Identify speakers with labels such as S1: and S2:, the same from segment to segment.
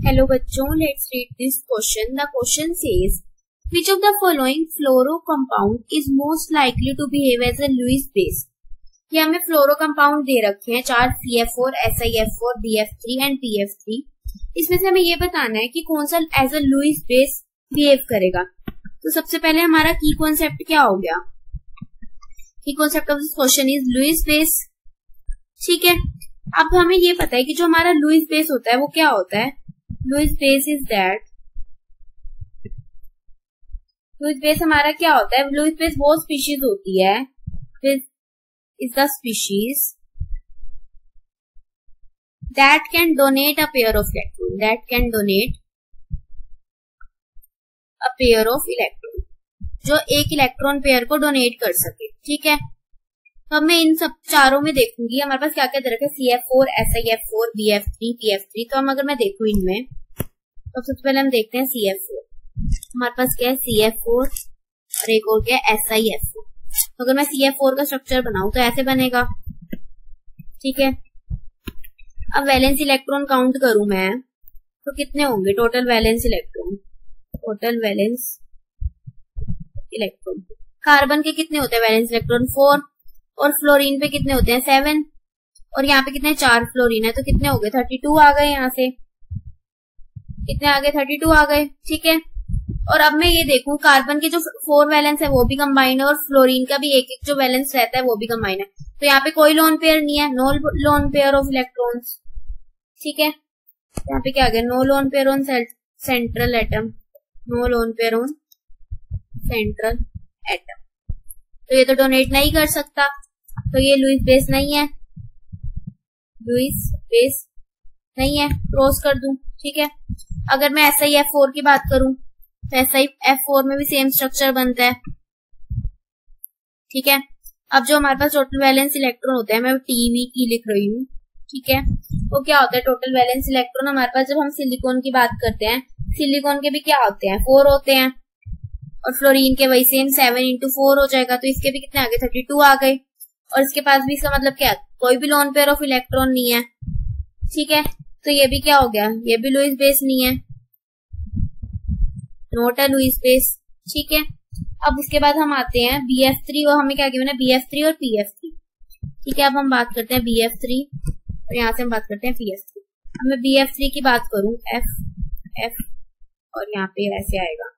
S1: Hello बच्चों, let's read this question. The question says, which of the following fluoro compound is most likely to behave as a Lewis base? ये हमें फ्लोरो compound दे रखे हैं 4 CF4, SiF4, BF3 and PF3. इसमें से हमें ये बताना है कि कौन सा as a Lewis base behave करेगा. तो सबसे पहले हमारा की कॉन्सेप्ट क्या हो गया? की concept of this question is Lewis base. ठीक है, अब हमें ये पता है कि जो हमारा लुईस बेस होता है वो क्या होता है. Lewis base is that, Lewis base हमारा क्या होता है? लुईस बेस वो स्पीशीज होती है, is the species that can donate a pair of electron, that can donate a pair of electron, जो एक इलेक्ट्रॉन पेयर को डोनेट कर सके. ठीक है, तो अब मैं इन सब चारों में देखूंगी हमारे पास क्या क्या दे रखा है. CF4, SiF4, BF3, PF3. तो हम अगर मैं देखूं इनमें, तो सबसे पहले हम देखते हैं CF4. हमारे पास क्या है? CF4 और एक और क्या है? SiF4. तो अगर मैं CF4 का स्ट्रक्चर बनाऊं तो ऐसे बनेगा. ठीक है, अब वैलेंस इलेक्ट्रॉन काउंट करूं मैं तो कितने होंगे total valence electron? Total valence electron carbon के कितने होते हैं वैलेंस इलेक्ट्रॉन? 4. और फ्लोरीन पे कितने होते हैं? 7. और यहाँ पे कितने? 4 फ्लोरीन है, तो कितने हो गए? 32 आ गए. यहाँ से कितने आ गए? 32 आ गए. ठीक है, और अब मैं ये देखूं कार्बन के जो 4 वैलेंस है वो भी कंबाइन है और फ्लोरीन का भी एक एक जो वैलेंस रहता है वो भी कंबाइन है. तो यहाँ पे कोई लोन पेयर नहीं है, no lone pair of electrons. ठीक है, यहाँ पे क्या आ गया? No lone pair on central atom, no lone pair on central atom. तो ये तो डोनेट नहीं कर सकता, तो ये लुईस बेस नहीं है, लुईस बेस नहीं है. क्रॉस कर दूं. ठीक है, अगर मैं SiF4 की बात करूं तो SiF4 में भी सेम स्ट्रक्चर बनता है. ठीक है, अब जो हमारे पास टोटल वैलेंस इलेक्ट्रॉन होते हैं, मैं TV की लिख रही हूँ. ठीक है, वो क्या होता है? टोटल वैलेंस इलेक्ट्रॉन हमारे पास जब हम सिलिकॉन की बात करते हैं, सिलिकॉन के भी क्या होते हैं? 4 होते हैं. और फ्लोरीन के वही सेम 7 into 4 हो जाएगा. तो इसके भी कितने आ गए? 32 आ गए. और इसके पास भी इसका मतलब क्या? कोई भी लोन पेयर ऑफ इलेक्ट्रॉन नहीं है. ठीक है, तो ये भी क्या हो गया? ये भी लुईस बेस नहीं है, नॉट अ लुईस बेस. ठीक है, अब इसके बाद हम आते हैं BF3 और हमें क्या गिवन है? BF3 और PF3. ठीक है, अब हम बात करते हैं BF3 और यहाँ से हम बात करते हैं PF3. अब मैं BF3 की बात करूं, F और यहाँ पे ऐसे आएगा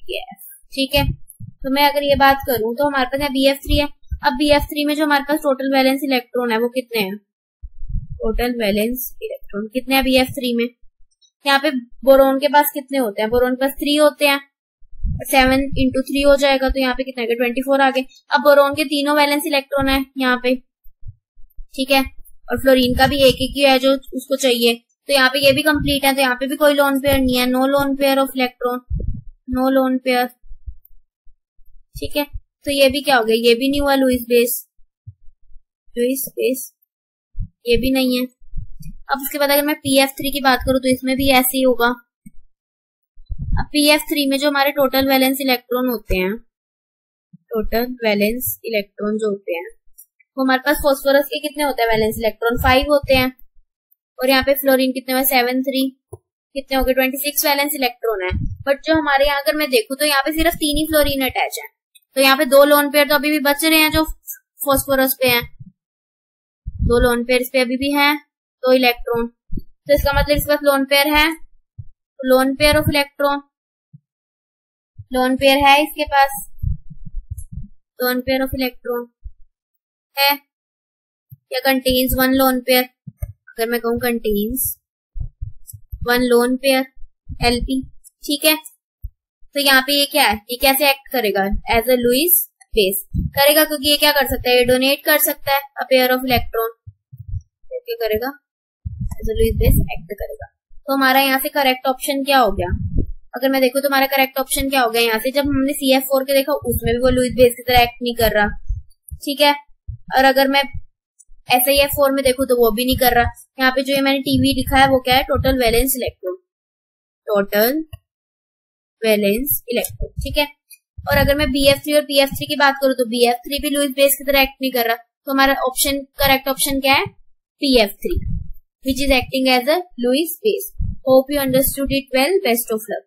S1: F. ठीक है, तो मैं अगर ये बात करूं तो हमारे पास BF3 है. अब BF3 में जो हमारे पास टोटल वैलेंस इलेक्ट्रॉन है वो कितने हैं? टोटल वैलेंस इलेक्ट्रॉन कितने हैं BF3 में? यहाँ पे बोरोन के पास कितने होते हैं? बोरोन के पास 3 होते हैं. 7 into 3 हो जाएगा, तो यहाँ पे कितने आ गए? 24 आ गए. अब बोरोन के तीनों वैलेंस इलेक्ट्रॉन है यहाँ पे. ठीक है, और फ्लोरीन का भी एक ही है जो उसको चाहिए. तो यहाँ पे ये भी कंप्लीट है, तो यहाँ पे भी कोई लोन पेयर नहीं है, no lone pair of electron, no lone pair. ठीक है, तो ये भी क्या हो गया? ये भी नहीं हुआ लुईस बेस, लुईस बेस ये भी नहीं है. अब उसके बाद अगर मैं PF3 की बात करूं तो इसमें भी ऐसे ही होगा. अब PF3 में जो हमारे टोटल वैलेंस इलेक्ट्रॉन होते हैं, टोटल वैलेंस इलेक्ट्रॉन जो होते हैं वो हमारे पास फास्फोरस के कितने होते हैं वैलेंस इलेक्ट्रॉन? 5 होते हैं. और यहाँ पे फ्लोरीन कितने हुए? 7, 3 कितने हो गए? 26 वैलेंस इलेक्ट्रॉन है. बट जो हमारे यहाँ अगर मैं देखूं तो यहाँ पे सिर्फ 3 ही फ्लोरीन अटैच है. तो यहाँ पे 2 लोन पेयर तो अभी भी बच रहे हैं जो फास्फोरस पे हैं. 2 लोन पेयर इस पे अभी भी हैं, 2 इलेक्ट्रॉन. तो इसका मतलब इसके पास लोन पेयर है, loan pair of electron, lone pair है इसके पास, लोन पेयर ऑफ इलेक्ट्रॉन है या कंटेन्स 1 लोन पेयर. अगर मैं कहूं कंटेन्स 1 लोन पेयर LP. ठीक है, तो यहाँ पे ये क्या है? ये कैसे एक्ट करेगा? एज अ लुईस बेस करेगा, क्योंकि ये क्या कर सकता है? ये डोनेट कर सकता है अ पेयर ऑफ इलेक्ट्रॉन. क्या करेगा? As a Lewis base act करेगा. तो हमारा यहाँ से करेक्ट ऑप्शन क्या हो गया? अगर मैं देखूं तो हमारा करेक्ट ऑप्शन क्या हो गया? यहाँ से जब हमने CF4 के देखा उसमें भी वो लुईस बेस की तरह एक्ट नहीं कर रहा. ठीक है, और अगर मैं SiF4 में देखूं तो वो भी नहीं कर रहा. यहाँ पे जो ये मैंने TV लिखा है वो क्या है? Total valence electron, total valence electron. ठीक है, और अगर मैं BF3 और PF3 की बात करूं तो BF3 भी लुईस बेस की तरह एक्ट नहीं कर रहा. तो हमारा ऑप्शन करेक्ट ऑप्शन क्या है? PF3 which is acting as a Lewis base. Hope you understood it well, best of luck.